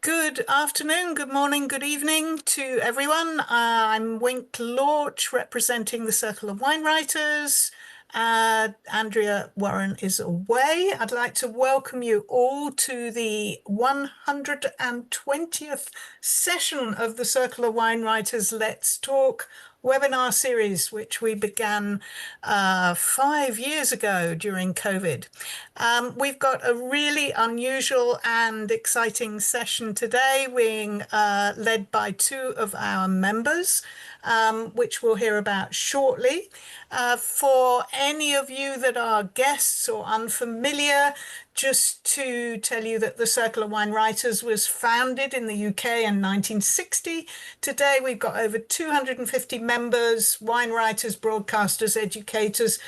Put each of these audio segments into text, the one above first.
Good afternoon, good morning, good evening to everyone. I'm Wink Lorch, representing the Circle of Wine Writers. Andrea Warren is away. I'd like to welcome you all to the 120th session of the Circle of Wine Writers Let's Talk webinar series, which we began 5 years ago during COVID. We've got a really unusual and exciting session today, being led by two of our members, which we'll hear about shortly. For any of you that are guests or unfamiliar, just to tell you that the Circle of Wine Writers was founded in the UK in 1960. Today we've got over 250 members, wine writers, broadcasters, educators,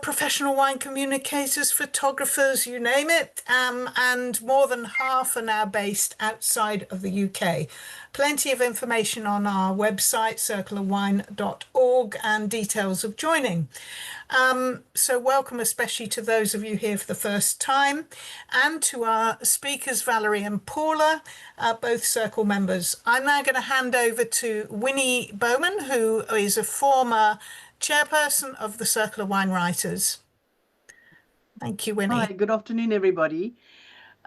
professional wine communicators, photographers, you name it, and more than half are now based outside of the UK. Plenty of information on our website, circleofwine.org, and details of joining. So welcome especially to those of you here for the first time, and to our speakers, Valerie and Paula, both Circle members. I'm now going to hand over to Winnie Bowman, who is a former chairperson of the Circle of Wine Writers. Thank you, Winnie. Hi, good afternoon, everybody.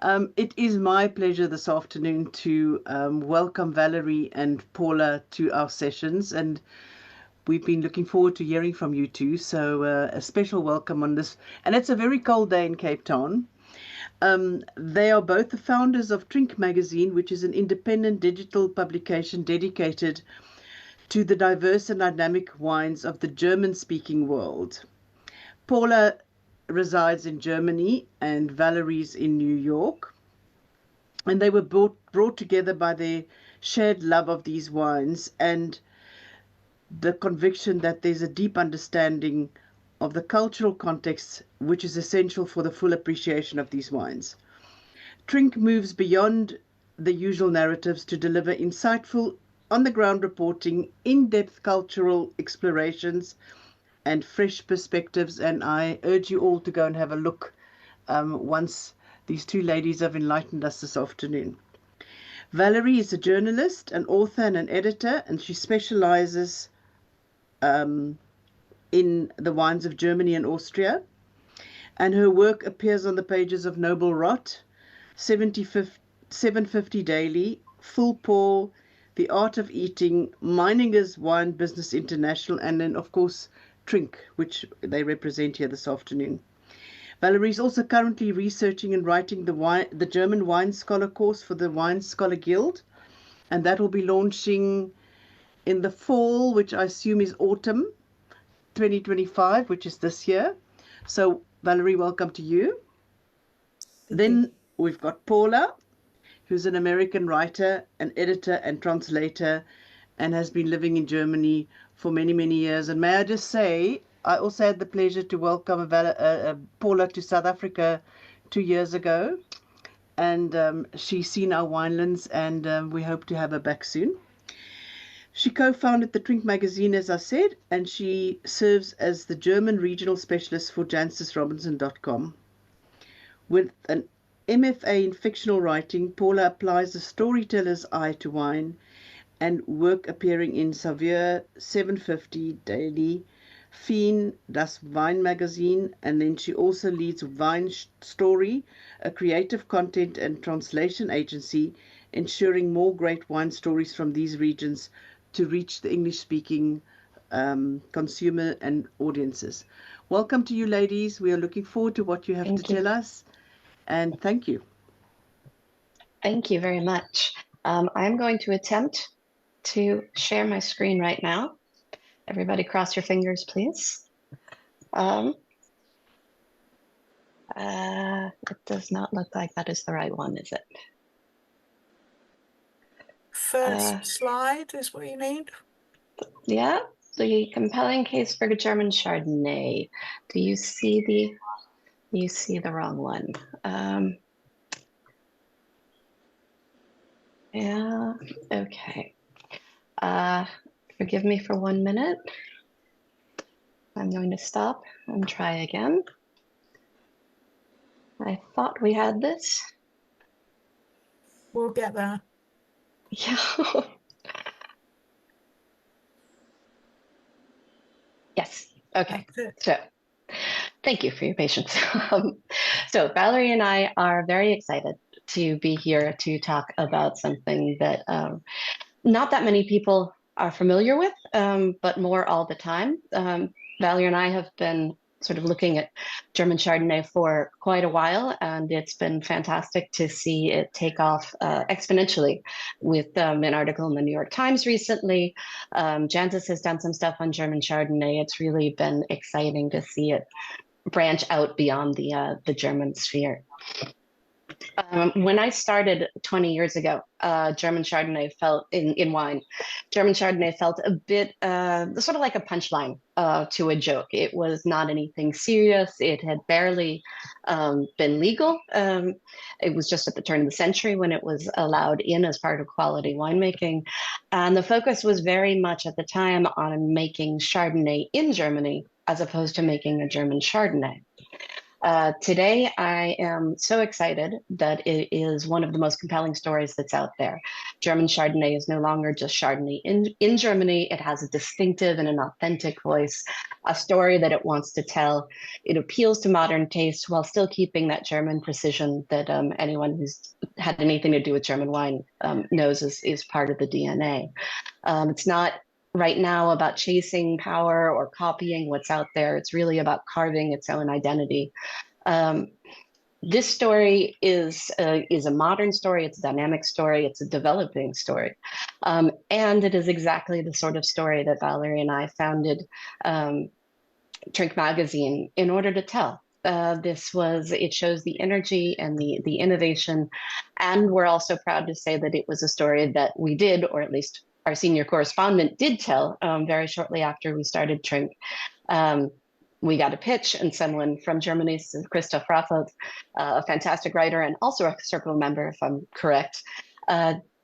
It is my pleasure this afternoon to welcome Valerie and Paula to our sessions, and we've been looking forward to hearing from you too. So a special welcome on this, and it's a very cold day in Cape Town. They are both the founders of Trink magazine, which is an independent digital publication dedicated to the diverse and dynamic wines of the German-speaking world. Paula resides in Germany and Valerie's in New York. And they were brought together by their shared love of these wines and the conviction that there's a deep understanding of the cultural context which is essential for the full appreciation of these wines. Trink moves beyond the usual narratives to deliver insightful, on-the-ground reporting, in-depth cultural explorations, and fresh perspectives. And I urge you all to go and have a look once these two ladies have enlightened us this afternoon. Valerie is a journalist, an author, and an editor, and she specializes in the wines of Germany and Austria. And her work appears on the pages of Noble Rot, 750 Daily, Full Pour, The Art of Eating, Meininger's Wine Business International, and then, of course, Trink, which they represent here this afternoon. Valerie is also currently researching and writing the German Wine Scholar course for the Wine Scholar Guild, and that will be launching in the fall, which I assume is autumn 2025, which is this year. So, Valerie, welcome to you. Then we've got Paula, who's an American writer, an editor, and translator, and has been living in Germany for many, many years. And may I just say, I also had the pleasure to welcome Paula to South Africa 2 years ago. And she's seen our winelands, and we hope to have her back soon. She co-founded the Trink magazine, as I said, and she serves as the German regional specialist for JansisRobinson.com. With an MFA in fictional writing, Paula applies a storyteller's eye to wine and work appearing in Saveur, 750 Daily, Fien, Das Wine Magazine, and then she also leads Wine Story, a creative content and translation agency, ensuring more great wine stories from these regions to reach the English-speaking consumer and audiences. Welcome to you, ladies. We are looking forward to what you have to tell us, and thank you. Thank you very much. I'm going to attempt to share my screen right now. Everybody cross your fingers, please. It does not look like that is the right one, is it? First slide is what you need. Yeah, the compelling case for German Chardonnay. Do you see the? You see the wrong one. Yeah. Okay. Forgive me for 1 minute. I'm going to stop and try again. I thought we had this. We'll get there. Yeah. Yes. Okay. So thank you for your patience. So Valerie and I are very excited to be here to talk about something that not that many people are familiar with, but more all the time. Valerie and I have been sort of looking at German Chardonnay for quite a while, and it's been fantastic to see it take off exponentially with an article in the New York Times recently. Jancis has done some stuff on German Chardonnay. It's really been exciting to see it branch out beyond the German sphere. When I started 20 years ago, German Chardonnay felt in wine. German Chardonnay felt a bit sort of like a punchline to a joke. It was not anything serious. It had barely been legal. It was just at the turn of the century when it was allowed in as part of quality winemaking. And the focus was very much at the time on making Chardonnay in Germany as opposed to making a German Chardonnay. Today, I am so excited that it is one of the most compelling stories that's out there. German Chardonnay is no longer just Chardonnay in Germany. It has a distinctive and an authentic voice, a story that it wants to tell. It appeals to modern taste while still keeping that German precision that anyone who's had anything to do with German wine knows is part of the DNA. It's not right now about chasing power or copying what's out there. It's really about carving its own identity. This story is a modern story. It's a dynamic story. It's a developing story. And it is exactly the sort of story that Valerie and I founded Trink magazine in order to tell. It shows the energy and the innovation. And we're also proud to say that it was a story that we did, or at least our senior correspondent did tell very shortly after we started Trink. We got a pitch, and someone from Germany, Christoph Raffelt, a fantastic writer and also a Circle member, if I'm correct,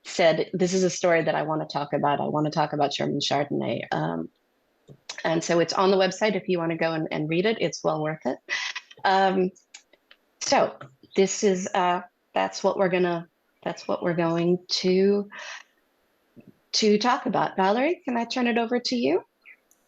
said, this is a story that I want to talk about. I want to talk about German Chardonnay. And so it's on the website if you want to go and read it. It's well worth it. So this is that's what we're going to talk about. Valerie, can I turn it over to you?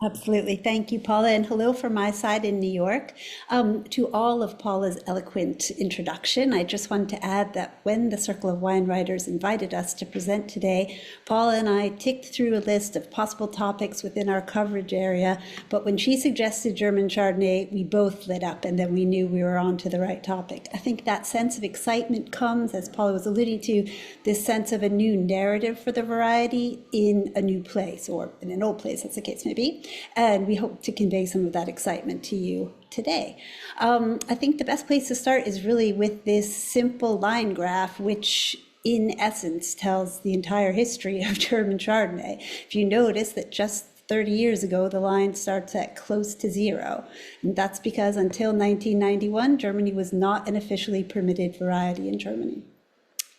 Absolutely. Thank you, Paula. And hello from my side in New York. To all of Paula's eloquent introduction, I just wanted to add that when the Circle of Wine Writers invited us to present today, Paula and I ticked through a list of possible topics within our coverage area. But when she suggested German Chardonnay, we both lit up, and then we knew we were on to the right topic. I think that sense of excitement comes, as Paula was alluding to, this sense of a new narrative for the variety in a new place, or in an old place, as the case may be. And we hope to convey some of that excitement to you today. I think the best place to start is really with this simple line graph, which in essence tells the entire history of German Chardonnay. If you notice that just 30 years ago, the line starts at close to zero. And that's because until 1991, Germany was not an officially permitted variety in Germany.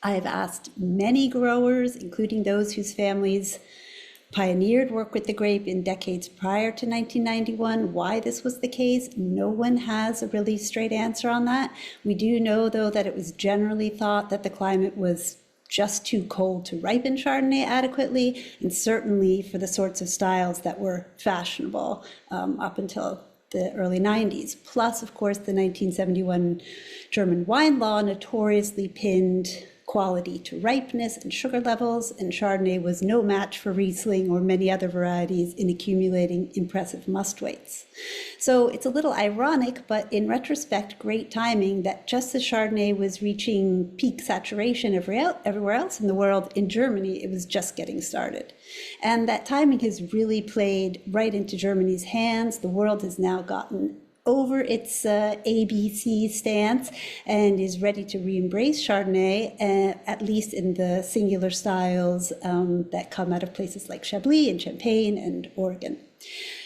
I've asked many growers, including those whose families pioneered work with the grape in decades prior to 1991, why this was the case. No one has a really straight answer on that. We do know, though, that it was generally thought that the climate was just too cold to ripen Chardonnay adequately, and certainly for the sorts of styles that were fashionable up until the early 90s. Plus, of course, the 1971 German wine law notoriously pinned quality to ripeness and sugar levels, and Chardonnay was no match for Riesling or many other varieties in accumulating impressive must weights. So it's a little ironic, but in retrospect, great timing that just as Chardonnay was reaching peak saturation everywhere else in the world, in Germany, it was just getting started. And that timing has really played right into Germany's hands. The world has now gotten over its ABC stance and is ready to re-embrace Chardonnay, at least in the singular styles that come out of places like Chablis and Champagne and Oregon.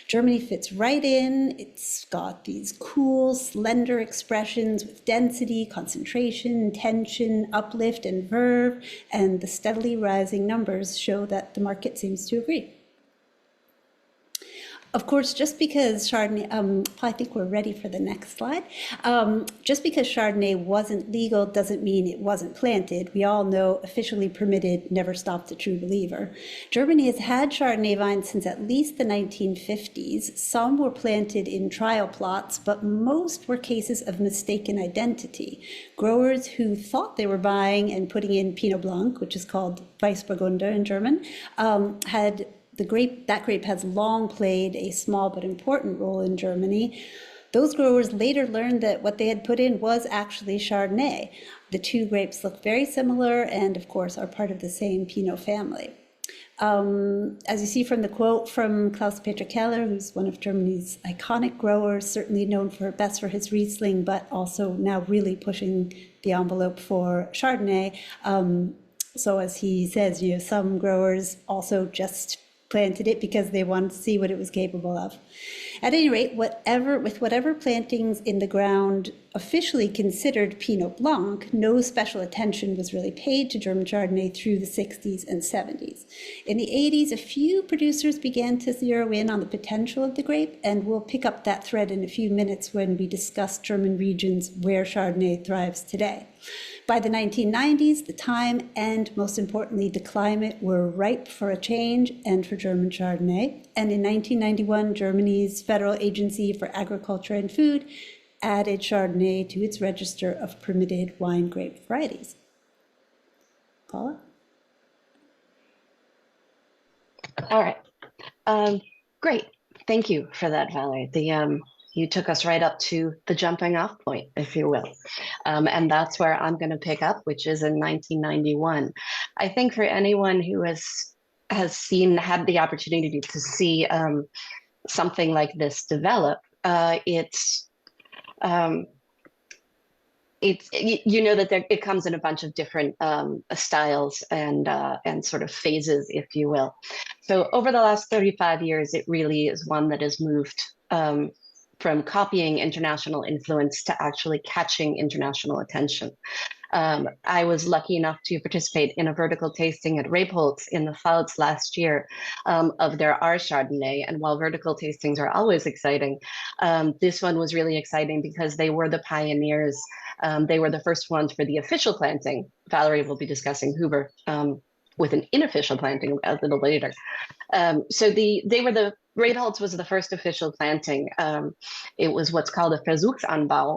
Germany fits right in. It's got these cool, slender expressions with density, concentration, tension, uplift, and verve, and the steadily rising numbers show that the market seems to agree. Of course, just because Chardonnay, I think we're ready for the next slide. Just because Chardonnay wasn't legal doesn't mean it wasn't planted. We all know officially permitted never stopped a true believer. Germany has had Chardonnay vines since at least the 1950s. Some were planted in trial plots, but most were cases of mistaken identity. Growers who thought they were buying and putting in Pinot Blanc, which is called Weißburgunder in German, that grape has long played a small but important role in Germany. Those growers later learned that what they had put in was actually Chardonnay. The two grapes look very similar and, of course, are part of the same Pinot family. As you see from the quote from Klaus-Peter Keller, who's one of Germany's iconic growers, certainly known best for his Riesling, but also now really pushing the envelope for Chardonnay. So as he says, some growers also just planted it because they wanted to see what it was capable of. At any rate, with whatever plantings in the ground officially considered Pinot Blanc, no special attention was really paid to German Chardonnay through the 60s and 70s. In the 80s, a few producers began to zero in on the potential of the grape, and we'll pick up that thread in a few minutes when we discuss German regions where Chardonnay thrives today. By the 1990s, the time and, most importantly, the climate were ripe for a change and for German Chardonnay. And in 1991, Germany's Federal Agency for Agriculture and Food added Chardonnay to its register of permitted wine grape varieties. Paula? All right. Great. Thank you for that, Valerie. You took us right up to the jumping off point, if you will. And that's where I'm going to pick up, which is in 1991. I think for anyone who had the opportunity to see something like this develop, it's that it comes in a bunch of different styles and sort of phases, if you will. So over the last 35 years, it really is one that has moved from copying international influence to actually catching international attention. I was lucky enough to participate in a vertical tasting at Rebholz in the Pfalz last year of their R Chardonnay. And while vertical tastings are always exciting, this one was really exciting because they were the pioneers. They were the first ones for the official planting. Valerie will be discussing Huber with an unofficial planting a little later. Rebholz was the first official planting. It was what's called a Versuchsanbau,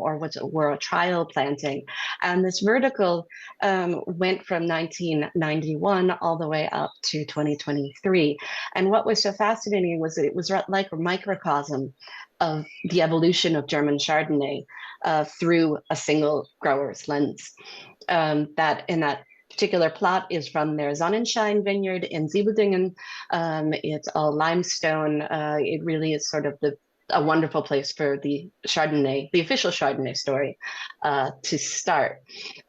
or a trial planting. And this vertical went from 1991 all the way up to 2023. And what was so fascinating was that it was like a microcosm of the evolution of German Chardonnay through a single grower's lens. That particular plot is from their Sonnenschein vineyard in Siebeldingen. It's all limestone. It really is sort of a wonderful place for the Chardonnay, the official Chardonnay story, to start.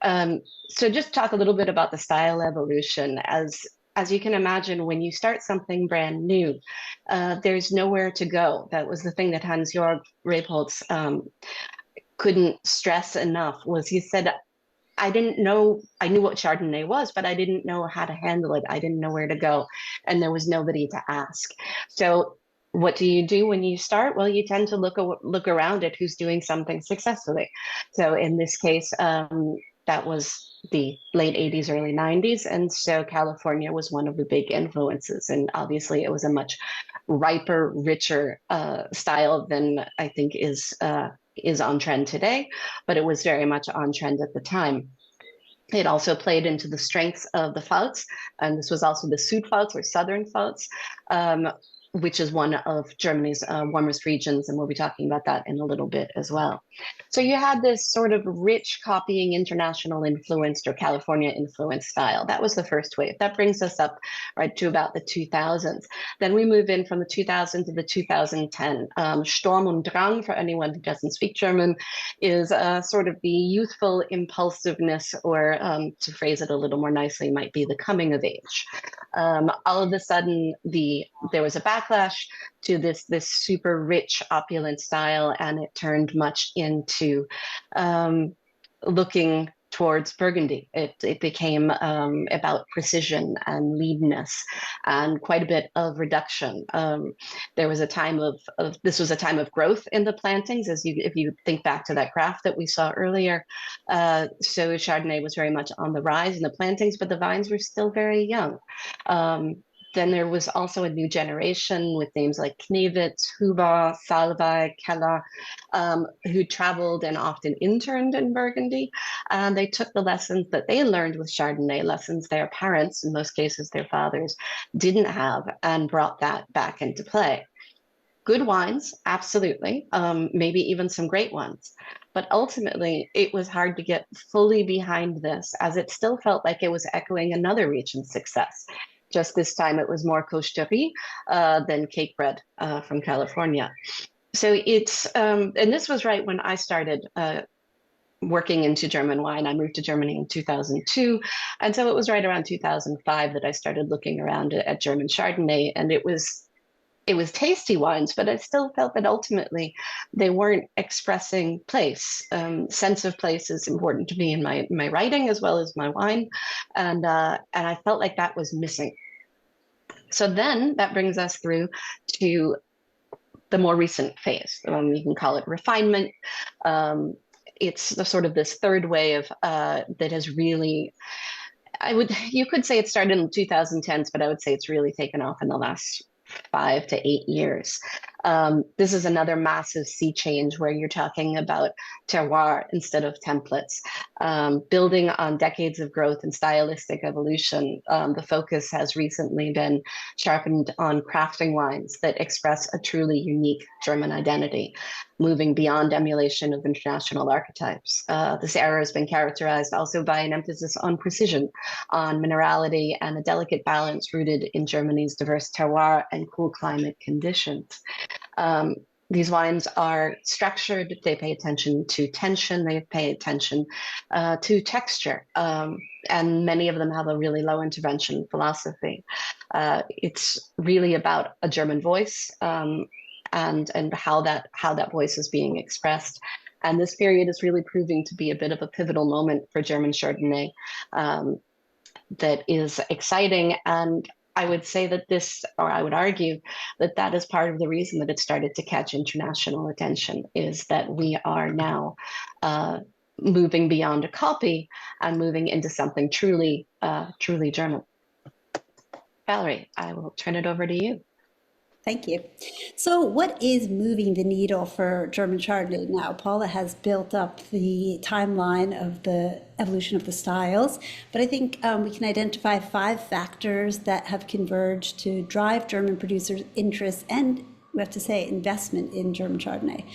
So just talk a little bit about the style evolution. As you can imagine, when you start something brand new, there's nowhere to go. That was the thing that Hans-Jörg Rebholz couldn't stress enough. Was he said, I knew what Chardonnay was, but I didn't know how to handle it. I didn't know where to go, and there was nobody to ask. So what do you do when you start? Well, you tend to look around at who's doing something successfully. So in this case, that was the late 80s, early 90s. And so California was one of the big influences. And obviously it was a much riper, richer style than I think is on trend today, but it was very much on trend at the time. It also played into the strengths of the Pfalz, and this was also the Südpfalz or Southern Pfalz, which is one of Germany's warmest regions, and we'll be talking about that in a little bit as well. So you had this sort of rich copying international influenced or California influenced style. That was the first wave. That brings us up right to about the 2000s. Then we move in from the 2000 to the 2010. Sturm und Drang, for anyone who doesn't speak German, is sort of the youthful impulsiveness, or to phrase it a little more nicely, might be the coming of age. All of a sudden, there was a backlash to this super rich, opulent style, and it turned much into looking towards Burgundy. It became about precision and leanness and quite a bit of reduction. There was a time this was a time of growth in the plantings, if you think back to that graph that we saw earlier. So Chardonnay was very much on the rise in the plantings, but the vines were still very young. Then there was also a new generation with names like Knevitz, Huber, Salvay, Keller, who traveled and often interned in Burgundy. And they took the lessons that they learned with Chardonnay, lessons their parents, in most cases their fathers, didn't have, and brought that back into play. Good wines, absolutely, maybe even some great ones. But ultimately, it was hard to get fully behind this, as it still felt like it was echoing another region's success. Just this time, it was more cocheterie than cake bread from California. So and this was right when I started working into German wine. I moved to Germany in 2002. And so it was right around 2005 that I started looking around at German Chardonnay. And it was tasty wines, but I still felt that ultimately they weren't expressing place. Sense of place is important to me in my writing as well as my wine. And I felt like that was missing. So then that brings us through to the more recent phase. You can call it refinement. It's sort of this third wave that has really, you could say it started in the 2010s, but I would say it's really taken off in the last 5 to 8 years. This is another massive sea change where you're talking about terroir instead of templates. Building on decades of growth and stylistic evolution, the focus has recently been sharpened on crafting wines that express a truly unique German identity, moving beyond emulation of international archetypes. This era has been characterized also by an emphasis on precision, on minerality, and a delicate balance rooted in Germany's diverse terroir and cool climate conditions. These wines are structured, they pay attention to tension, they pay attention to texture, and many of them have a really low intervention philosophy. It's really about a German voice and how that voice is being expressed. And this period is really proving to be a bit of a pivotal moment for German Chardonnay that is exciting. And I would say that I would argue that that is part of the reason that it started to catch international attention, is that we are now moving beyond a copy and moving into something truly German. Valerie, I will turn it over to you. Thank you. So what is moving the needle for German Chardonnay now? Paula has built up the timeline of the evolution of the styles, but I think we can identify 5 factors that have converged to drive German producers' interest and, we have to say, investment in German Chardonnay.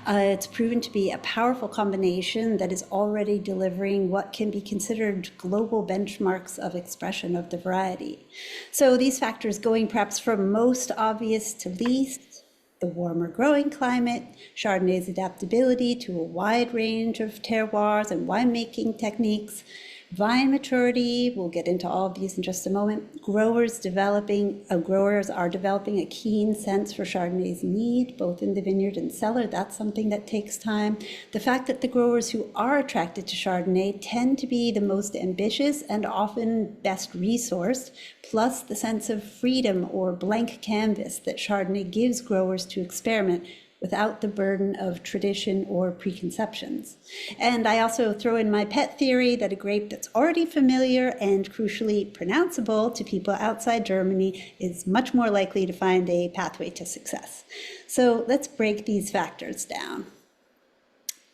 It's proven to be a powerful combination that is already delivering what can be considered global benchmarks of expression of the variety. So these factors, going perhaps from most obvious to least: the warmer growing climate, Chardonnay's adaptability to a wide range of terroirs and winemaking techniques, vine maturity, we'll get into all of these in just a moment. Growers are developing a keen sense for Chardonnay's need, both in the vineyard and cellar. That's something that takes time. The fact that the growers who are attracted to Chardonnay tend to be the most ambitious and often best resourced, plus the sense of freedom or blank canvas that Chardonnay gives growers to experiment without the burden of tradition or preconceptions. And I also throw in my pet theory that a grape that's already familiar and crucially pronounceable to people outside Germany is much more likely to find a pathway to success. So let's break these factors down.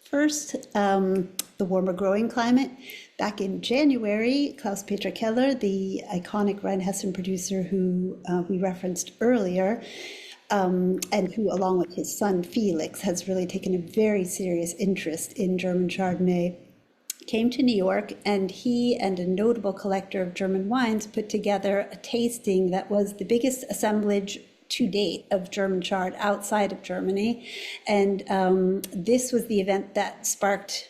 First, the warmer growing climate. Back in January, Klaus-Peter Keller, the iconic Rheinhessen producer who we referenced earlier, and who, along with his son Felix, has really taken a very serious interest in German Chardonnay, came to New York, and he and a notable collector of German wines put together a tasting that was the biggest assemblage to date of German Chard outside of Germany. And this was the event that sparked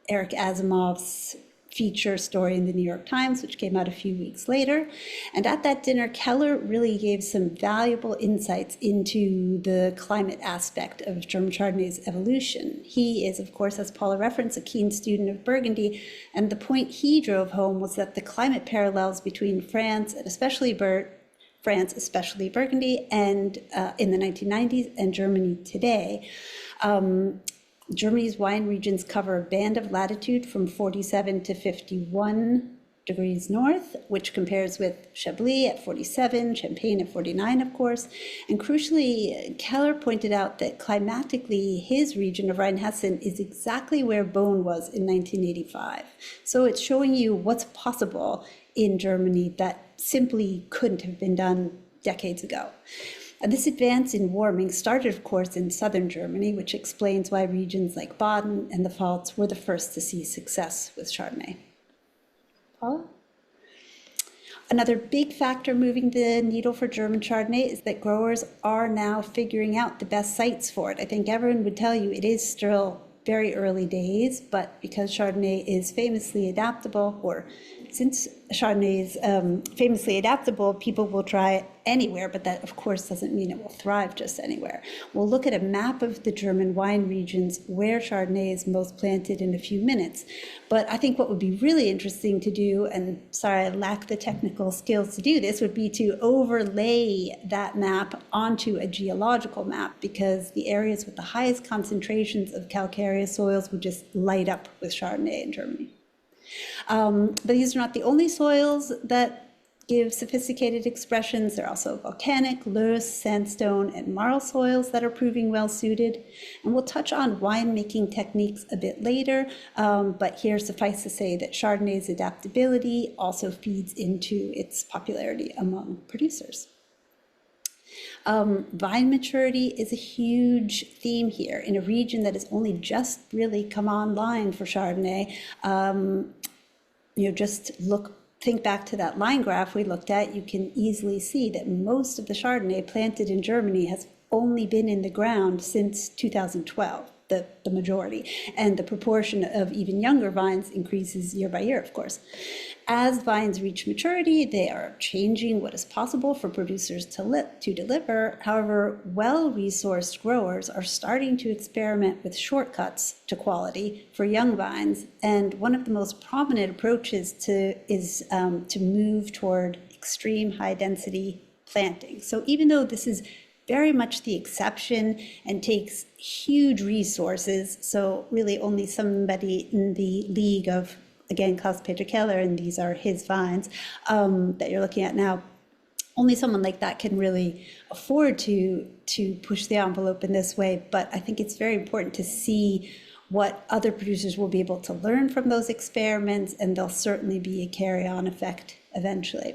Eric Asimov's feature story in the New York Times, which came out a few weeks later. And at that dinner, Keller really gave some valuable insights into the climate aspect of German Chardonnay's evolution. He is, of course, as Paula referenced, a keen student of Burgundy, and the point he drove home was that the climate parallels between France, and especially Burgundy, and in the 1990s, and Germany today. Germany's wine regions cover a band of latitude from 47 to 51 degrees north, which compares with Chablis at 47, Champagne at 49, of course. And crucially, Keller pointed out that climatically, his region of Rhine-Hessen is exactly where Beaune was in 1985. So it's showing you what's possible in Germany that simply couldn't have been done decades ago. This advance in warming started, of course, in southern Germany, which explains why regions like Baden and the Pfalz were the first to see success with Chardonnay. Paula? Another big factor moving the needle for German Chardonnay is that growers are now figuring out the best sites for it. I think everyone would tell you it is still very early days, but because Chardonnay is famously adaptable, or since Chardonnay is famously adaptable, people will try anywhere, but that of course doesn't mean it will thrive just anywhere. We'll look at a map of the German wine regions where Chardonnay is most planted in a few minutes. But I think what would be really interesting to do, and sorry I lack the technical skills to do this, would be to overlay that map onto a geological map, because the areas with the highest concentrations of calcareous soils would just light up with Chardonnay in Germany. But these are not the only soils that give sophisticated expressions. There are also volcanic, loess, sandstone, and marl soils that are proving well suited. And we'll touch on winemaking techniques a bit later, but here suffice to say that Chardonnay's adaptability also feeds into its popularity among producers. Vine maturity is a huge theme here in a region that has only just really come online for Chardonnay. Think back to that line graph we looked at, you can easily see that most of the Chardonnay planted in Germany has only been in the ground since 2012, the majority. And the proportion of even younger vines increases year by year, of course. As vines reach maturity, they are changing what is possible for producers to deliver. However, well-resourced growers are starting to experiment with shortcuts to quality for young vines. And one of the most prominent approaches is to move toward extreme high-density planting. So even though this is very much the exception and takes huge resources, so really only somebody in the league of, again, Klaus-Peter Keller, and these are his vines that you're looking at now, only someone like that can really afford to push the envelope in this way. But I think it's very important to see what other producers will be able to learn from those experiments, and there'll certainly be a carry-on effect eventually.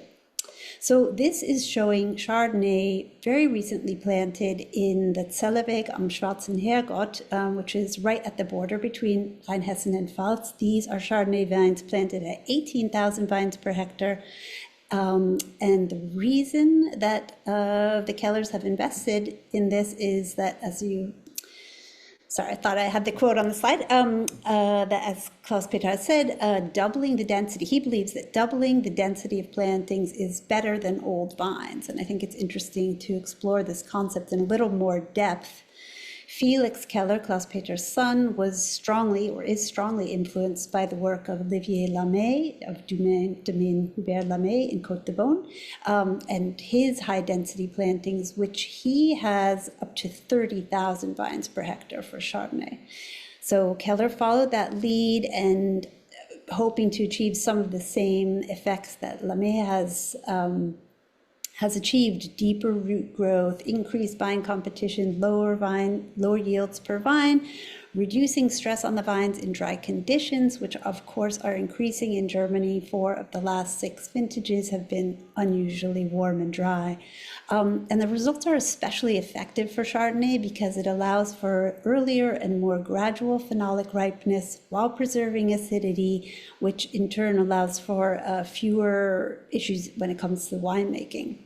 So this is showing Chardonnay very recently planted in the Zelleweg am Schwarzen Herrgott, which is right at the border between Rheinhessen and Pfalz. These are Chardonnay vines planted at 18,000 vines per hectare. And the reason that the Kellers have invested in this is that, sorry, I thought I had the quote on the slide, that as Klaus-Peter has said, doubling the density, he believes that doubling the density of plantings is better than old vines. And I think it's interesting to explore this concept in a little more depth. Felix Keller, Klaus-Peter's son, is strongly influenced by the work of Olivier Lamé of Domaine Hubert Lamé in Côte de Beaune, and his high-density plantings, which he has up to 30,000 vines per hectare for Chardonnay. So Keller followed that lead, and hoping to achieve some of the same effects that Lamé has achieved: deeper root growth, increased vine competition, lower yields per vine, reducing stress on the vines in dry conditions, which of course are increasing in Germany. 4 of the last 6 vintages have been unusually warm and dry. And the results are especially effective for Chardonnay because it allows for earlier and more gradual phenolic ripeness while preserving acidity, which in turn allows for fewer issues when it comes to winemaking.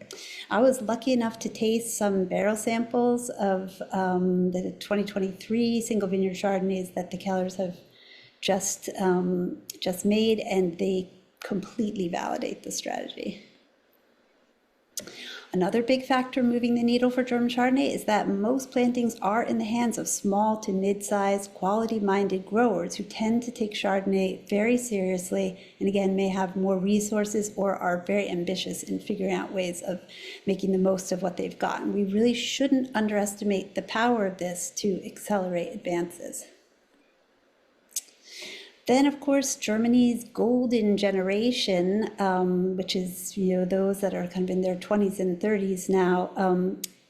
I was lucky enough to taste some barrel samples of the 2023 single vineyard Chardonnays that the Kellers have just made, and they completely validate the strategy. Another big factor moving the needle for German Chardonnay is that most plantings are in the hands of small to mid-sized, quality-minded growers who tend to take Chardonnay very seriously, and again may have more resources or are very ambitious in figuring out ways of making the most of what they've got. And we really shouldn't underestimate the power of this to accelerate advances. Then, of course, Germany's golden generation, which is, those that are kind of in their 20s and 30s now,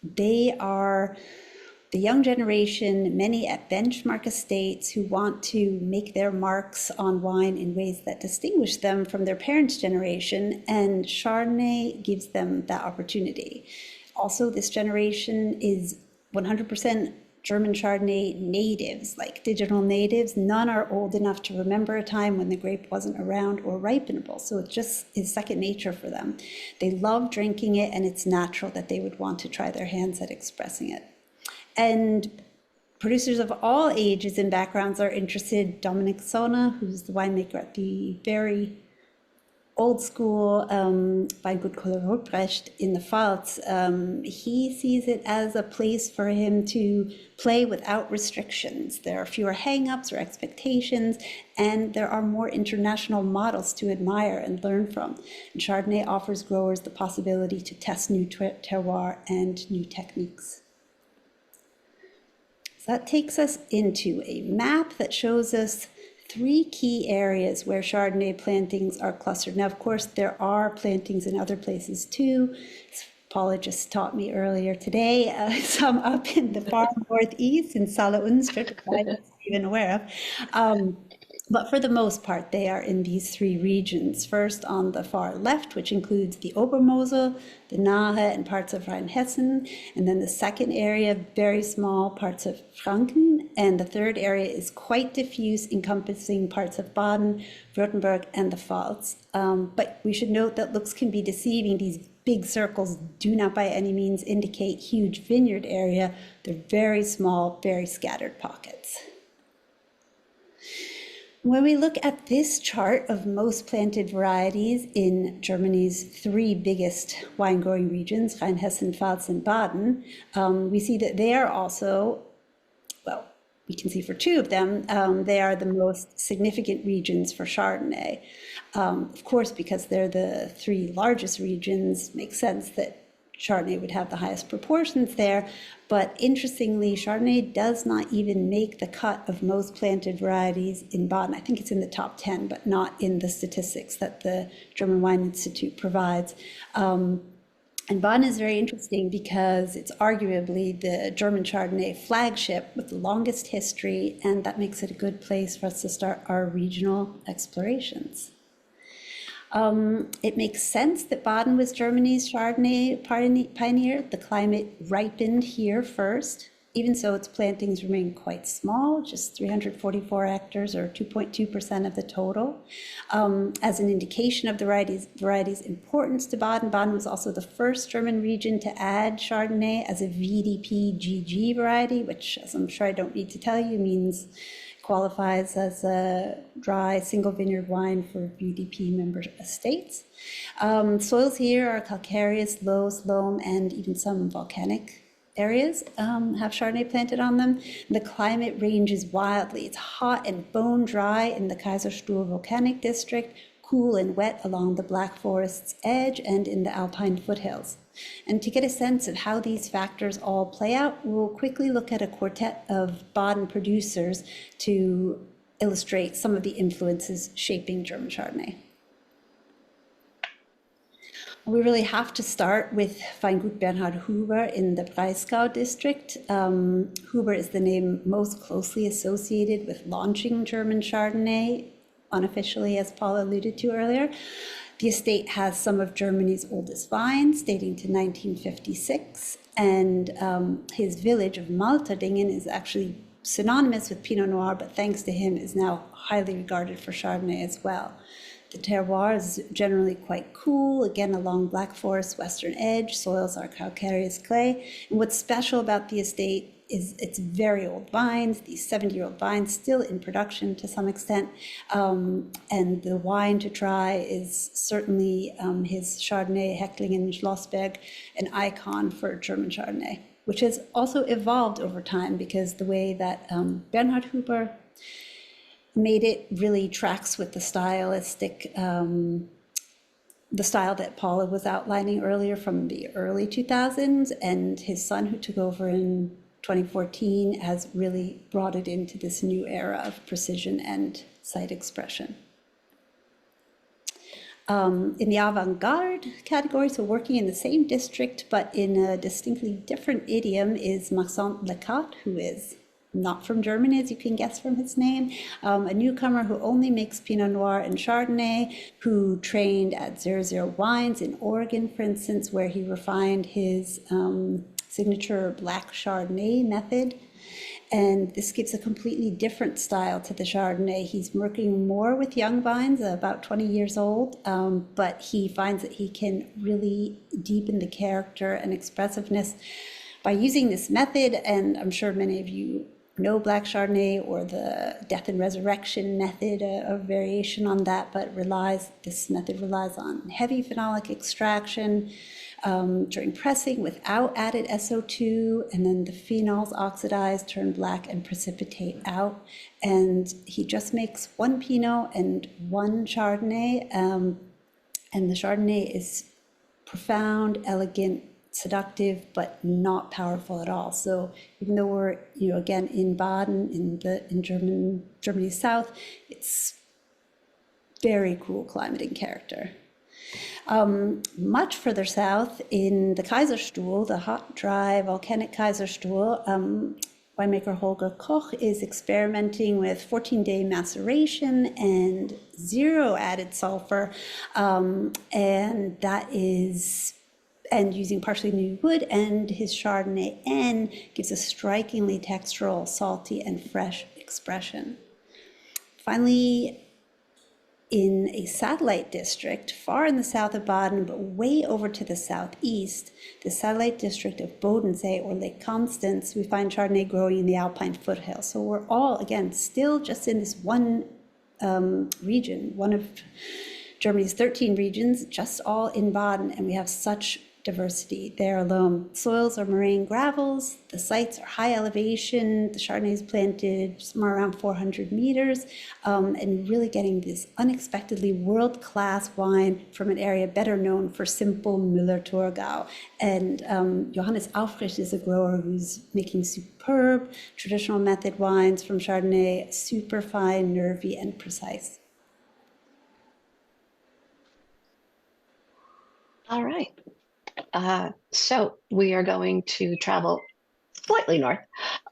they are the young generation, many at benchmark estates who want to make their marks on wine in ways that distinguish them from their parents' generation, and Chardonnay gives them that opportunity. Also, this generation is 100% German Chardonnay natives, like digital natives. None are old enough to remember a time when the grape wasn't around or ripenable, so it just is second nature for them. They love drinking it, and it's natural that they would want to try their hands at expressing it. And producers of all ages and backgrounds are interested. Dominik Sona, who's the winemaker at the very old school Weingut Kohler-Ruprecht in the Pfalz, he sees it as a place for him to play without restrictions. There are fewer hang-ups or expectations, and there are more international models to admire and learn from. And Chardonnay offers growers the possibility to test new terroir and new techniques. So that takes us into a map that shows us 3 key areas where Chardonnay plantings are clustered. Now, of course, there are plantings in other places too. As Paula just taught me earlier today, some up in the far northeast in Saale Unstrut, which I wasn't even aware of. But for the most part, they are in these 3 regions. First, on the far left, which includes the Obermosel, the Nahe, and parts of Rheinhessen. And then the second area, very small, parts of Franken. And the third area is quite diffuse, encompassing parts of Baden, Württemberg, and the Pfalz. But we should note that looks can be deceiving. These big circles do not by any means indicate huge vineyard area. They're very small, very scattered pockets. When we look at this chart of most planted varieties in Germany's 3 biggest wine growing regions, Rheinhessen, Pfalz, and Baden, we see that they are also, well, we can see for 2 of them, they are the most significant regions for Chardonnay. Of course, because they're the 3 largest regions, makes sense that Chardonnay would have the highest proportions there, but interestingly, Chardonnay does not even make the cut of most planted varieties in Baden. I think it's in the top 10, but not in the statistics that the German Wine Institute provides. And Baden is very interesting because it's arguably the German Chardonnay flagship with the longest history, and that makes it a good place for us to start our regional explorations. It makes sense that Baden was Germany's Chardonnay pioneer. The climate ripened here first. Even so, its plantings remain quite small, just 344 hectares or 2.2% of the total. As an indication of the variety's importance to Baden, Baden was also the first German region to add Chardonnay as a VDP GG variety, which, as I'm sure I don't need to tell you, means qualifies as a dry single vineyard wine for VDP member estates. Soils here are calcareous, loess, loam, and even some volcanic areas have Chardonnay planted on them. The climate ranges wildly. It's hot and bone dry in the Kaiserstuhl volcanic district, cool and wet along the Black Forest's edge and in the Alpine foothills. And to get a sense of how these factors all play out, we'll quickly look at a quartet of Baden producers to illustrate some of the influences shaping German Chardonnay. We really have to start with Weingut Bernhard Huber in the Breisgau district. Huber is the name most closely associated with launching German Chardonnay, unofficially, as Paula alluded to earlier. The estate has some of Germany's oldest vines, dating to 1956, and his village of Malterdingen is actually synonymous with Pinot Noir, but thanks to him is now highly regarded for Chardonnay as well. The terroir is generally quite cool, again along Black Forest's western edge. Soils are calcareous clay, and what's special about the estate it's very old vines, these 70-year-old vines still in production to some extent. And the wine to try is certainly his Chardonnay, Hecklingen Schlossberg, an icon for German Chardonnay, which has also evolved over time because the way that Bernhard Huber made it really tracks with the stylistic, the style that Paula was outlining earlier from the early 2000s, and his son, who took over in 2014, has really brought it into this new era of precision and site expression. In the avant-garde category, so working in the same district but in a distinctly different idiom, is Maxence Lecat, who is not from Germany, as you can guess from his name, a newcomer who only makes Pinot Noir and Chardonnay, who trained at 00 Wines in Oregon, for instance, where he refined his signature black Chardonnay method. And this gives a completely different style to the Chardonnay. He's working more with young vines, about 20 years old, but he finds that he can really deepen the character and expressiveness by using this method. And I'm sure many of you know black Chardonnay or the death and resurrection method, a variation on that, but this method relies on heavy phenolic extraction during pressing without added SO2, and then the phenols oxidize, turn black, and precipitate out. And he just makes one Pinot and one Chardonnay, and the Chardonnay is profound, elegant, seductive, but not powerful at all. So even though we're, again in Baden, in Germany's south, it's very cool climate and character. Much further south, in the Kaiserstuhl, the hot, dry, volcanic Kaiserstuhl, winemaker Holger Koch is experimenting with 14-day maceration and 0 added sulfur, and using partially new wood, and his Chardonnay N gives a strikingly textural, salty, and fresh expression. Finally, in a satellite district far in the south of Baden, but way over to the southeast, the satellite district of Bodensee or Lake Constance, we find Chardonnay growing in the Alpine foothills. So we're all, again, still just in this one region, one of Germany's 13 regions, just all in Baden, and we have such diversity there alone. Soils are moraine gravels, the sites are high elevation, the Chardonnay is planted somewhere around 400 meters, and really getting this unexpectedly world-class wine from an area better known for simple Müller-Thurgau. And Johannes Aufrecht is a grower who's making superb traditional method wines from Chardonnay, super fine, nervy, and precise. All right. So we are going to travel slightly north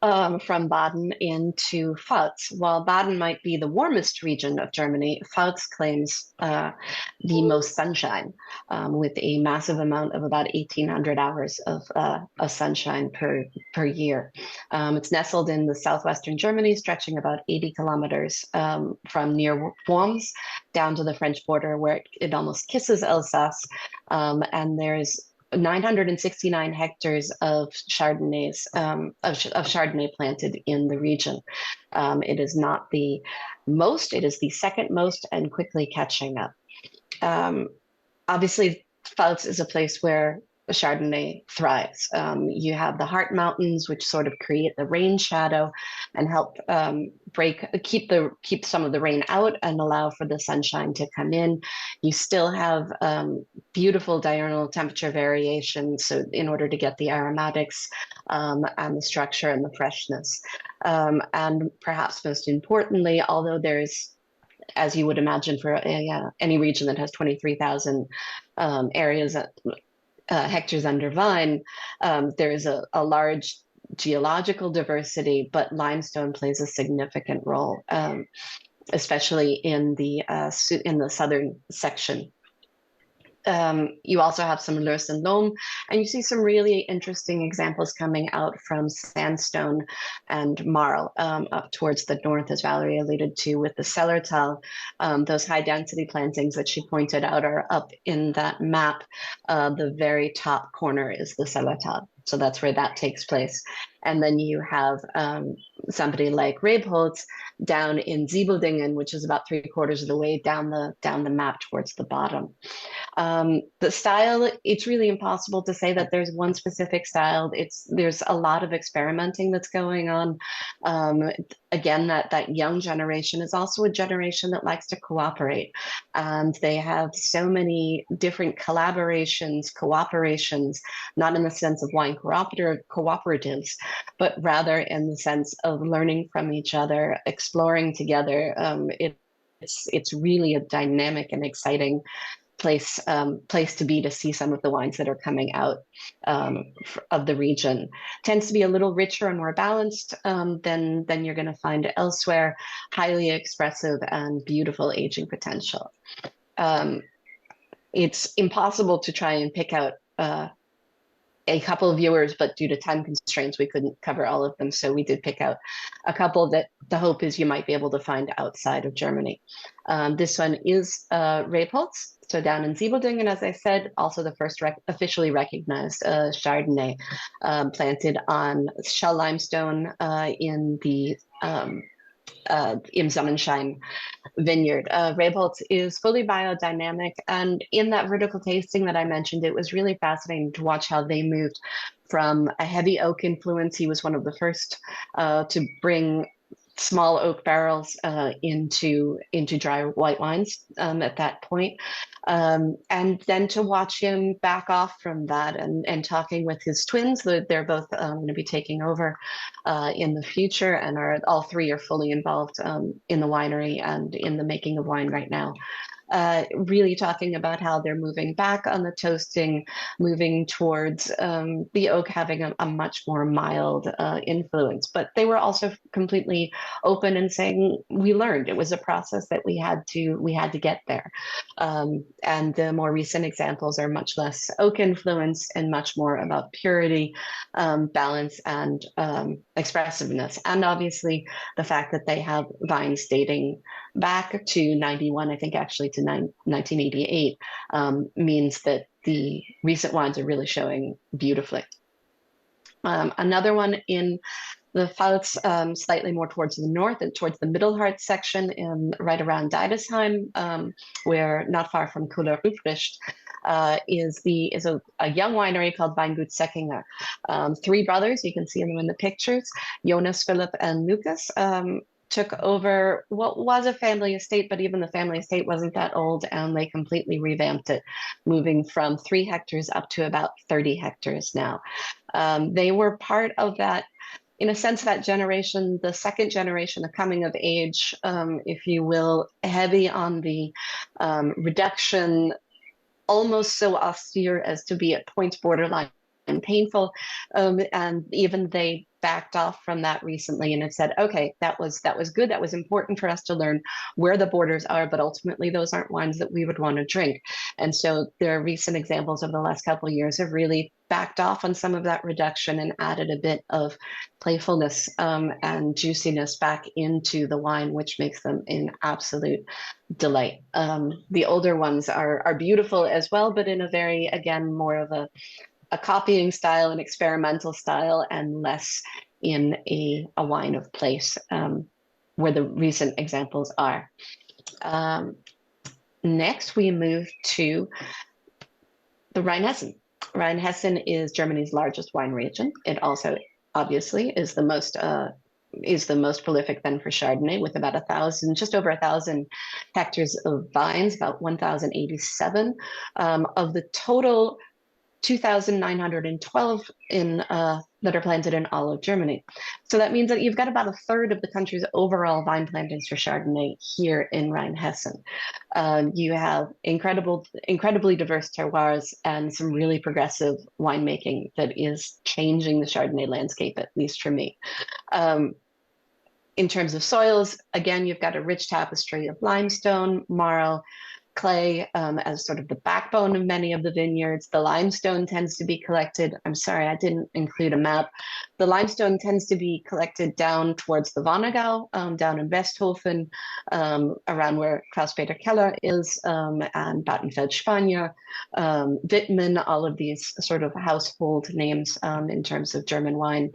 from Baden into Pfalz. While Baden might be the warmest region of Germany, Pfalz claims the most sunshine, with a massive amount of about 1,800 hours of sunshine per year. It's nestled in the southwestern Germany, stretching about 80 kilometers from near Worms down to the French border, where it almost kisses Alsace, and there's 969 hectares of Chardonnays of Chardonnay planted in the region. It is not the most; it is the second most, and quickly catching up. Obviously, Pfalz is a place where Chardonnay thrives. You have the Hart Mountains, which sort of create the rain shadow and help keep some of the rain out and allow for the sunshine to come in. You still have beautiful diurnal temperature variation, so in order to get the aromatics and the structure and the freshness. And perhaps most importantly, although there's, as you would imagine for any region that has 23,000 areas hectares under vine, there is a large geological diversity, but limestone plays a significant role, especially in the southern section. You also have some Löss and Loam, and you see some really interesting examples coming out from sandstone and marl up towards the north, as Valerie alluded to, with the Sellertal. Those high density plantings that she pointed out are up in that map. The very top corner is the Sellertal. So that's where that takes place. And then you have somebody like Rebholz down in Siebeldingen, which is about 3/4 of the way down the map towards the bottom. The style, it's really impossible to say that there's one specific style. There's a lot of experimenting that's going on. Again, that young generation is also a generation that likes to cooperate, and they have so many different collaborations, cooperations, not in the sense of wine cooperatives, but rather in the sense of learning from each other, exploring together. It's really a dynamic and exciting place to be, to see some of the wines that are coming out of the region. Tends to be a little richer and more balanced than you're going to find elsewhere. Highly expressive and beautiful aging potential. It's impossible to try and pick out a couple of viewers, but due to time constraints, we couldn't cover all of them. So we did pick out a couple that the hope is you might be able to find outside of Germany. This one is Rebholz, so down in Siebeldingen, as I said, also the first officially recognized Chardonnay planted on shell limestone in the Im Sonnenschein vineyard. Rebholz is fully biodynamic, and in that vertical tasting that I mentioned, it was really fascinating to watch how they moved from a heavy oak influence. He was one of the first to bring small oak barrels into dry white wines at that point. And then to watch him back off from that and talking with his twins, they're both going to be taking over in the future, and all three are fully involved in the winery and in the making of wine right now. Really talking about how they're moving back on the toasting, moving towards the oak having a much more mild influence. But they were also completely open and saying, we learned. It was a process that we had to get there. And the more recent examples are much less oak influence and much more about purity, balance, and expressiveness. And obviously the fact that they have vines dating back to 91, I think actually to 1988, means that the recent wines are really showing beautifully. Another one in the Pfalz, slightly more towards the north and towards the Mittelhart section, right around Deidesheim, where not far from Köhler Rüfricht, is a young winery called Weingut Säckinger. Three brothers, you can see them in the pictures, Jonas, Philip, and Lucas, took over what was a family estate, but even the family estate wasn't that old, and they completely revamped it, moving from 3 hectares up to about 30 hectares now. They were part of that, in a sense, that generation, the second generation, the coming of age, if you will, heavy on the reduction, almost so austere as to be at points borderline and painful. And even they backed off from that recently and have said, okay, that was good. That was important for us to learn where the borders are, but ultimately those aren't wines that we would want to drink. And so their recent examples of the last couple of years have really backed off on some of that reduction and added a bit of playfulness and juiciness back into the wine, which makes them an absolute delight. The older ones are beautiful as well, but in a very, again, more of a copying style, an experimental style, and less in a wine of place, where the recent examples are. Next, we move to the Rheinhessen. Rheinhessen is Germany's largest wine region. It also, obviously, is the most prolific then for Chardonnay, with about just over 1,000 hectares of vines, about 1,087 of the total 2,912 that are planted in all of Germany. So that means that you've got about a third of the country's overall vine plantings for Chardonnay here in Rheinhessen. You have incredibly diverse terroirs and some really progressive winemaking that is changing the Chardonnay landscape, at least for me. In terms of soils, again, you've got a rich tapestry of limestone, marl, clay as sort of the backbone of many of the vineyards. The limestone tends to be collected. I'm sorry, I didn't include a map. The limestone tends to be collected down towards the Wannergau, down in Westhofen, around where Klaus-Peter Keller is, and Battenfeld-Spanier, Wittmann, all of these sort of household names in terms of German wine.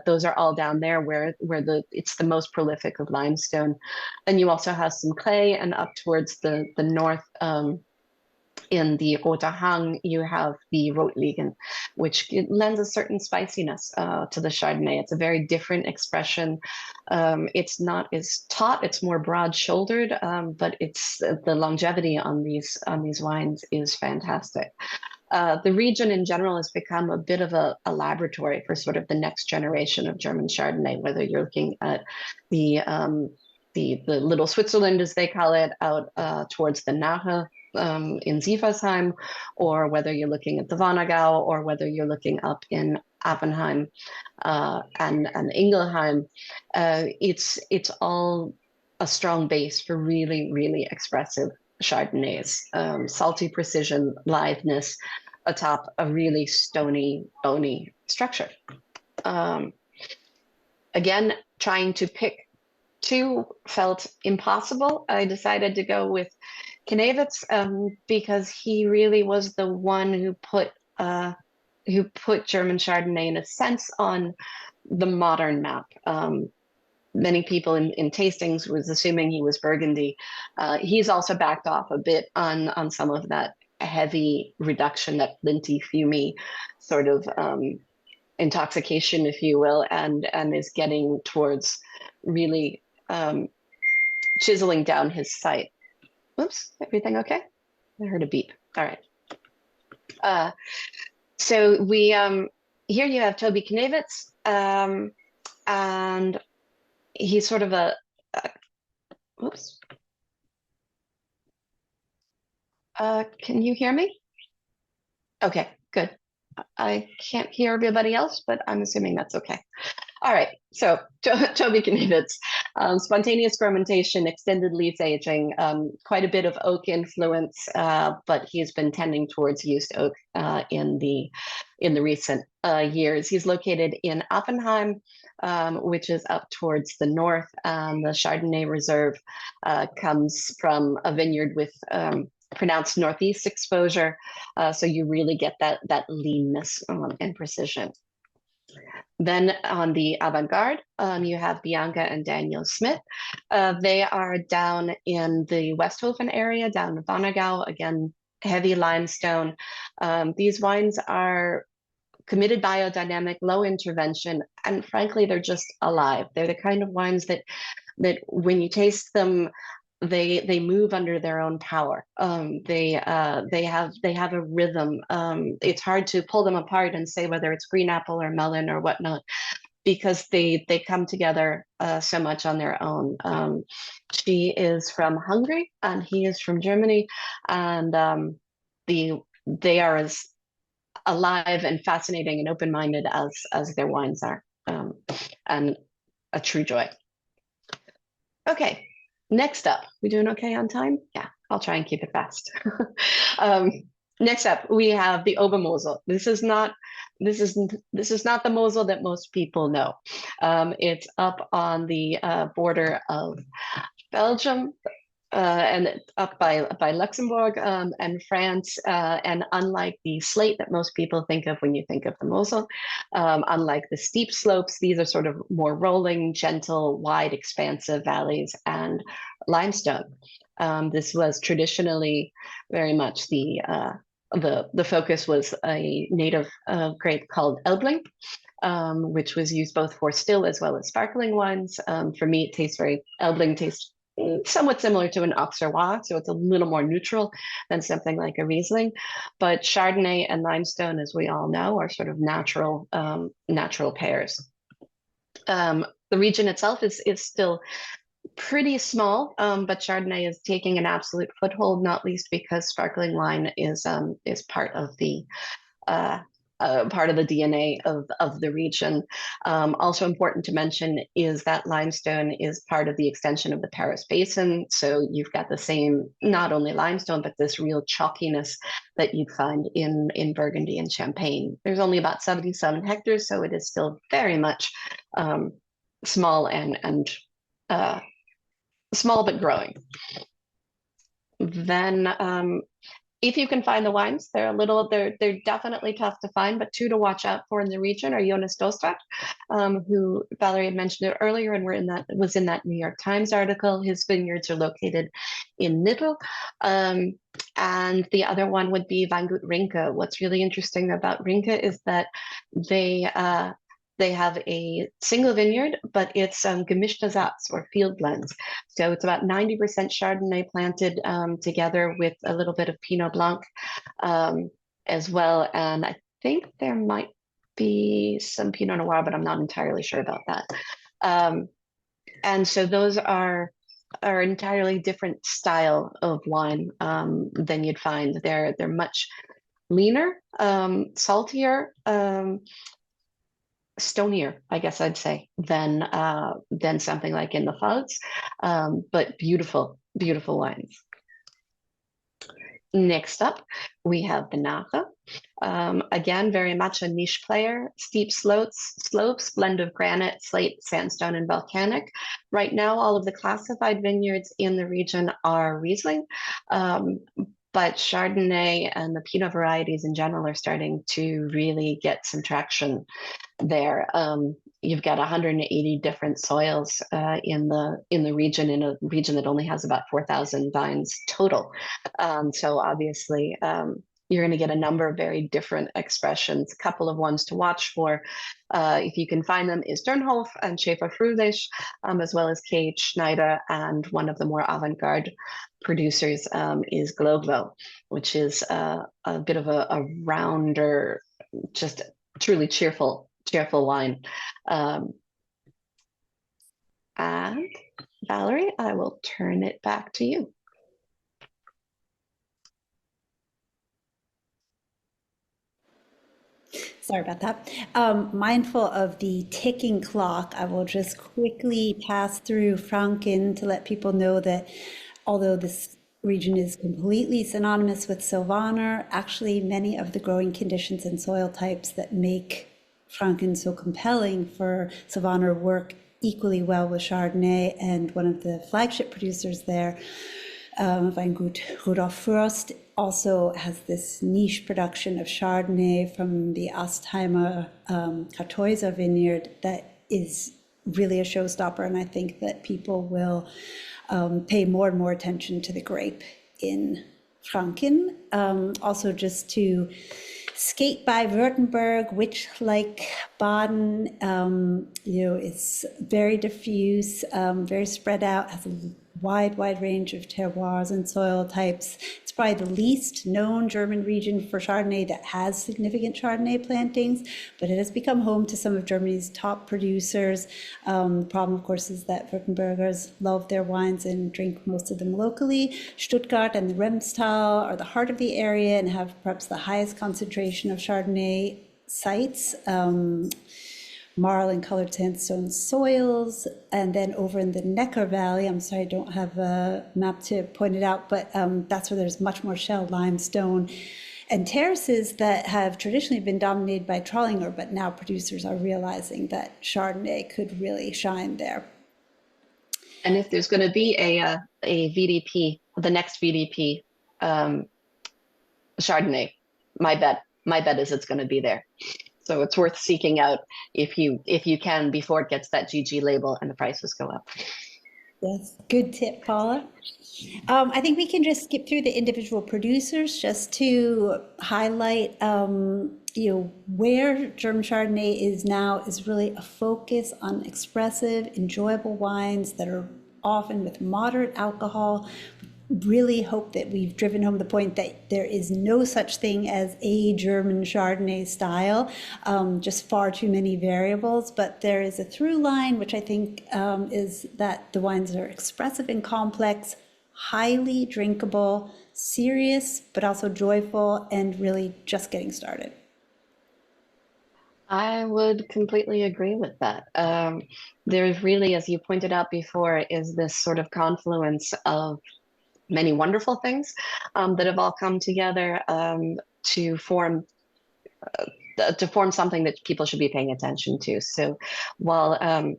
Those are all down there where it's the most prolific of limestone. Then you also have some clay, and up towards the north, in the Roter Hang, you have the Rotliegen, which lends a certain spiciness to the Chardonnay. It's a very different expression. It's not as taut; it's more broad-shouldered, but it's the longevity on these wines is fantastic. The region in general has become a bit of a laboratory for sort of the next generation of German Chardonnay, whether you're looking at the Little Switzerland, as they call it, out towards the Nahe in Sieversheim, or whether you're looking at the Wannergau, or whether you're looking up in Appenheim and Ingelheim. It's all a strong base for really, really expressive Chardonnays, salty precision, litheness, atop a really stony, bony structure. Again, trying to pick two felt impossible. I decided to go with Knevitz because he really was the one who put German Chardonnay in a sense on the modern map. Many people in tastings was assuming he was Burgundy. He's also backed off a bit on some of that heavy reduction, that flinty, fumy sort of intoxication, if you will, and is getting towards really chiseling down his sight. Whoops, everything okay? I heard a beep. All right. So we here you have Toby Knevitz, and he's sort of a whoops. Can you hear me? Okay, good. I can't hear everybody else, but I'm assuming that's okay. All right, so Toby Knevitz, spontaneous fermentation, extended leaf aging, quite a bit of oak influence, but he's been tending towards used oak in the recent years. He's located in Oppenheim, which is up towards the north. The Chardonnay Reserve comes from a vineyard with pronounced northeast exposure, so you really get that leanness and precision. Then on the avant-garde, you have Bianca and Daniel Smith. They are down in the Westhofen area, down in Wannergau, again, heavy limestone. These wines are committed biodynamic, low intervention, and frankly, they're just alive. They're the kind of wines that when you taste them, they move under their own power. They have a rhythm. It's hard to pull them apart and say whether it's green apple or melon or whatnot, because they come together so much on their own. She is from Hungary and he is from Germany, and they are as alive and fascinating and open-minded as their wines are, and a true joy. Okay. Next up, we doing okay on time? Yeah, I'll try and keep it fast. Next up, we have the Obermosel. This is not the Mosel that most people know. It's up on the border of Belgium and up by Luxembourg and France. And unlike the slate that most people think of when you think of the Mosel, unlike the steep slopes, these are sort of more rolling, gentle, wide, expansive valleys and limestone. This was traditionally very much the focus was a native grape called Elbling, which was used both for still as well as sparkling wines. For me, Elbling tastes somewhat similar to an Auxerrois, so it's a little more neutral than something like a Riesling. But Chardonnay and limestone, as we all know, are sort of natural pairs. The region itself is still pretty small, but Chardonnay is taking an absolute foothold, not least because sparkling wine is part of the part of the DNA of the region. Also important to mention is that limestone is part of the extension of the Paris Basin. So you've got the same, not only limestone, but this real chalkiness that you'd find in Burgundy and Champagne. There's only about 77 hectares, so it is still very much small and small but growing. Then if you can find the wines, they're definitely tough to find, but two to watch out for in the region are Jonas Dostrat, who Valerie had mentioned it earlier, and was in that New York Times article. His vineyards are located in Nittel. And the other one would be Weingut Rinke. What's really interesting about Rinke is that they have a single vineyard, but it's gemischte Satz or field blends. So it's about 90% Chardonnay planted together with a little bit of Pinot Blanc as well. And I think there might be some Pinot Noir, but I'm not entirely sure about that. And so those are entirely different style of wine than you'd find. They're much leaner, saltier, stonier, I guess I'd say, than something like in the Pfalz, but beautiful, beautiful wines. Next up, we have the Nache. Again, very much a niche player. Steep slopes, blend of granite, slate, sandstone, and volcanic. Right now, all of the classified vineyards in the region are Riesling, but Chardonnay and the Pinot varieties in general are starting to really get some traction there. You've got 180 different soils in the region, in a region that only has about 4,000 vines total. So obviously, you're going to get a number of very different expressions. A couple of ones to watch for, if you can find them, is Dernhof and Schäfer-Frulich, as well as K.H. Schneider, and one of the more avant-garde producers is Gloglo, which is a bit of a rounder, just truly cheerful wine. And Valerie, I will turn it back to you. Sorry about that. Mindful of the ticking clock, I will just quickly pass through Franken to let people know that although this region is completely synonymous with Sylvaner, actually many of the growing conditions and soil types that make Franken so compelling for Sylvaner work equally well with Chardonnay, and one of the flagship producers there, Weingut Rudolf Fürst, also has this niche production of Chardonnay from the Astheimer Kartäuser vineyard that is really a showstopper, and I think that people will pay more and more attention to the grape in Franken. Also, just to skate by Württemberg, which, like Baden, it's very diffuse, very spread out, has a wide range of terroirs and soil types. It's probably the least known German region for Chardonnay that has significant Chardonnay plantings, but it has become home to some of Germany's top producers. The problem, of course, is that Württembergers love their wines and drink most of them locally. Stuttgart and the Remstal are the heart of the area and have perhaps the highest concentration of Chardonnay sites. Marl and colored sandstone soils, and then over in the Neckar Valley, I'm sorry I don't have a map to point it out, but that's where there's much more shell limestone and terraces that have traditionally been dominated by Trollinger, but now producers are realizing that Chardonnay could really shine there. And if there's going to be a VDP, the next VDP Chardonnay, my bet is it's going to be there. So it's worth seeking out if you can before it gets that GG label and the prices go up. Yes, good tip, Paula. I think we can just skip through the individual producers just to highlight, where German Chardonnay is now is really a focus on expressive, enjoyable wines that are often with moderate alcohol. Really hope that we've driven home the point that there is no such thing as a German Chardonnay style, just far too many variables, but there is a through line, which I think is that the wines are expressive and complex, highly drinkable, serious, but also joyful, and really just getting started. I would completely agree with that. There's really, as you pointed out before, is this sort of confluence of many wonderful things that have all come together to form something that people should be paying attention to. So while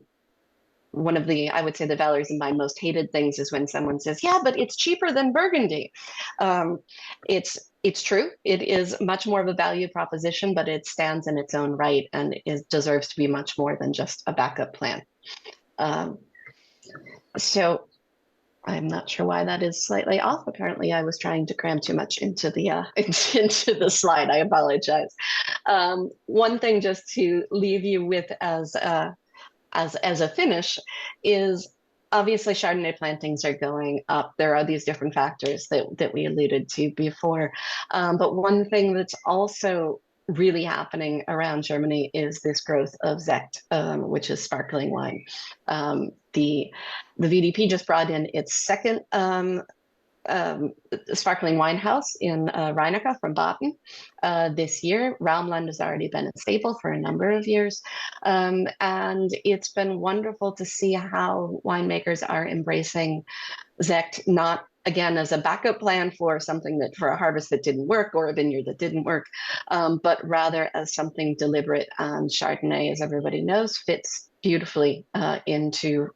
one of the, I would say, the Valerie's and my most hated things is when someone says, yeah, but it's cheaper than Burgundy. Um, it's true. It is much more of a value proposition, but it stands in its own right and it deserves to be much more than just a backup plan. So I'm not sure why that is slightly off. Apparently, I was trying to cram too much into the into the slide. I apologize. One thing just to leave you with as a finish is obviously Chardonnay plantings are going up. There are these different factors that we alluded to before. But one thing that's also really happening around Germany is this growth of Sekt, which is sparkling wine. The VDP just brought in its second sparkling wine house in Rheinecker from Baden this year. Raumland has already been a staple for a number of years. And it's been wonderful to see how winemakers are embracing Sekt, not again as a backup plan for something that for a harvest that didn't work or a vineyard that didn't work, but rather as something deliberate. And Chardonnay, as everybody knows, fits beautifully into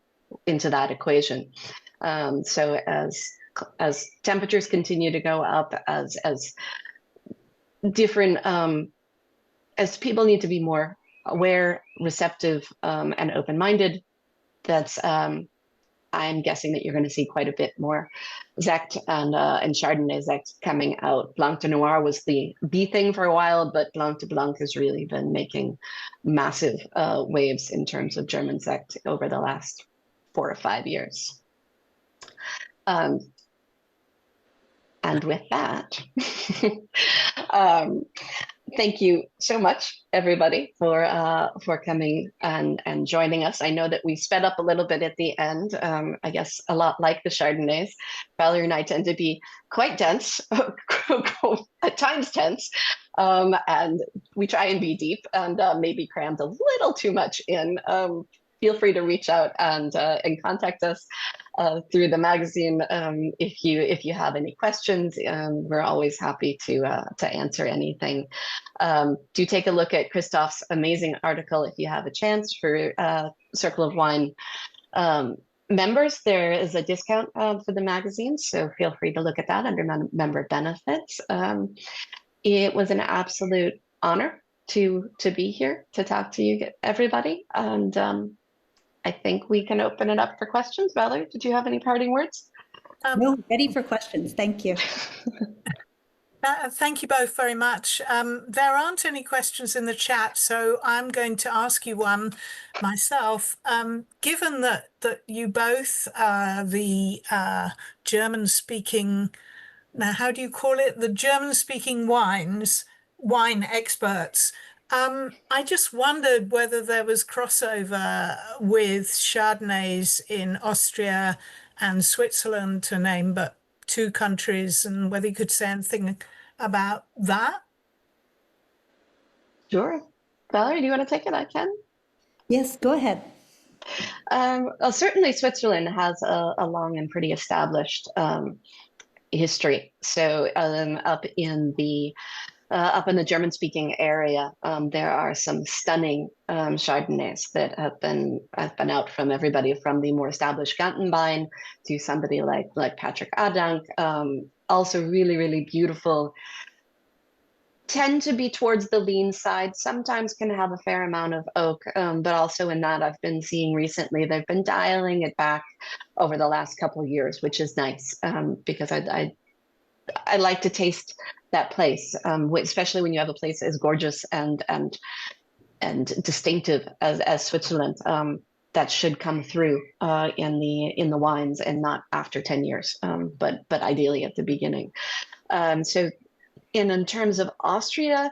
that equation. So as temperatures continue to go up, as different as people need to be more aware, receptive, and open-minded, that's I'm guessing that you're going to see quite a bit more Sekt and Chardonnay Sekt coming out. Blanc de Noir was the thing for a while, but Blanc de Blanc has really been making massive waves in terms of German Sekt over the last 4 or 5 years. And with that, thank you so much, everybody, for coming and joining us. I know that we sped up a little bit at the end. I guess a lot like the Chardonnays. Valerie and I tend to be quite dense, at times tense, and we try and be deep and maybe crammed a little too much in. Feel free to reach out and contact us through the magazine if you have any questions. We're always happy to answer anything. Do take a look at Christoph's amazing article if you have a chance for Circle of Wine members. There is a discount for the magazine, so feel free to look at that under member benefits. It was an absolute honor to be here to talk to you, everybody, and I think we can open it up for questions. Valerie, did you have any parting words? No, ready for questions. Thank you. Thank you both very much. There aren't any questions in the chat, so I'm going to ask you one myself. Given that you both are the German-speaking, now how do you call it? The German-speaking wine experts. I just wondered whether there was crossover with Chardonnays in Austria and Switzerland, to name but 2 countries, and whether you could say anything about that. Sure. Valerie, do you want to take it? I can. Yes, go ahead. Well, certainly Switzerland has a long and pretty established history. So up in the German-speaking area, there are some stunning Chardonnays that have been out from everybody from the more established Gantenbein to somebody like Patrick Adank. Also really, really beautiful. Tend to be towards the lean side, sometimes can have a fair amount of oak, but also in that I've been seeing recently, they've been dialing it back over the last couple of years, which is nice because I like to taste that place, especially when you have a place as gorgeous and distinctive as Switzerland. That should come through in the wines and not after 10 years, but ideally at the beginning. So in terms of Austria,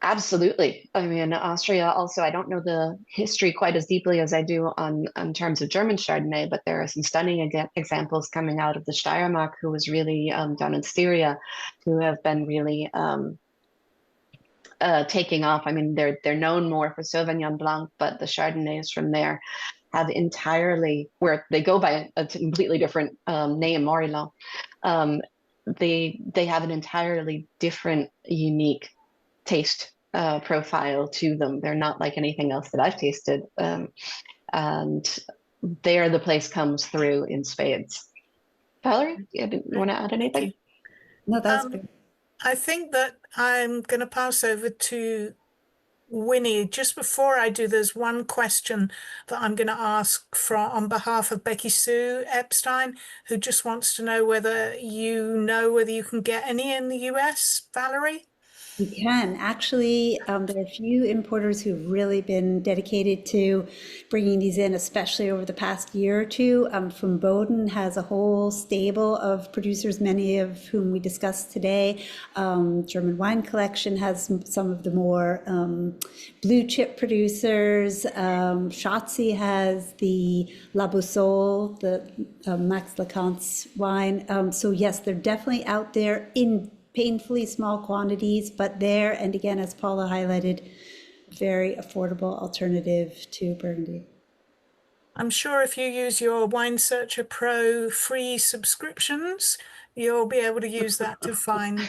absolutely. I mean, Austria also, I don't know the history quite as deeply as I do on terms of German Chardonnay, but there are some stunning examples coming out of the Steiermark, who was really down in Styria, who have been really taking off. I mean, they're known more for Sauvignon Blanc, but the Chardonnays from there have entirely, where they go by a completely different name, Morillon. They have an entirely different, unique taste profile to them. They're not like anything else that I've tasted, and there the place comes through in spades. Valerie, you want to add anything? No, that's good. I think that I'm going to pass over to Winnie. Just before I do, there's one question that I'm going to ask on behalf of Becky Sue Epstein, who just wants to know whether you can get any in the US, Valerie? We can. Actually, there are a few importers who've really been dedicated to bringing these in, especially over the past year or two. From Bowden has a whole stable of producers, many of whom we discussed today. German Wine Collection has some of the more blue chip producers. Schatzi has the La Boussole, the Max Lacan's wine. So yes, they're definitely out there in painfully small quantities, but there, and again, as Paula highlighted, very affordable alternative to Burgundy. I'm sure if you use your Wine Searcher Pro free subscriptions, you'll be able to use that to find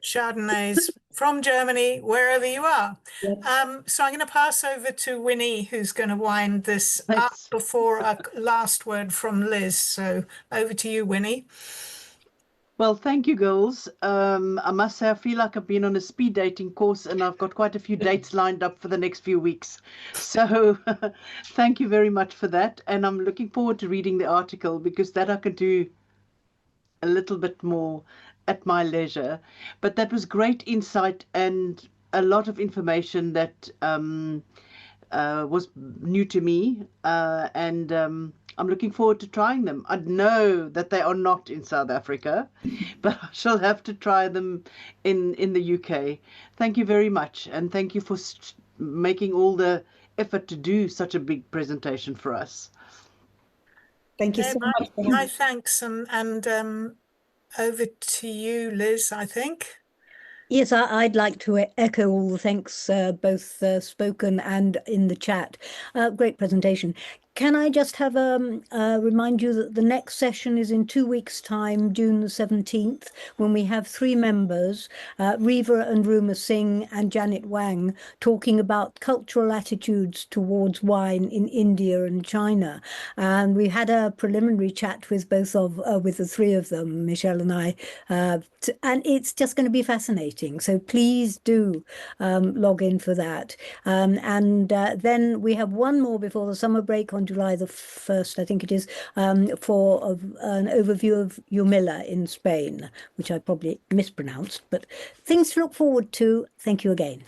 Chardonnays from Germany, wherever you are. Yep. So I'm going to pass over to Winnie, who's going to wind this up Thanks. before a last word from Liz. So over to you, Winnie. Well, thank you, girls. I must say, I feel like I've been on a speed dating course and I've got quite a few dates lined up for the next few weeks. So thank you very much for that. And I'm looking forward to reading the article because that I can do a little bit more at my leisure. But that was great insight and a lot of information that was new to me. I'm looking forward to trying them. I know that they are not in South Africa, but I shall have to try them in the UK. Thank you very much. And thank you for making all the effort to do such a big presentation for us. Thank you so much. My thanks. And over to you, Liz, I think. Yes, I'd like to echo all the thanks, both spoken and in the chat. Great presentation. Can I just have remind you that the next session is in 2 weeks' time, June the 17th, when we have 3 members, Riva and Ruma Singh and Janet Wang, talking about cultural attitudes towards wine in India and China. And we had a preliminary chat with with the 3 of them, Michelle and I, and it's just going to be fascinating. So please do log in for that. Then we have one more before the summer break on July the 1st, I think it is, for an overview of Humilla in Spain, which I probably mispronounced, but things to look forward to. Thank you again.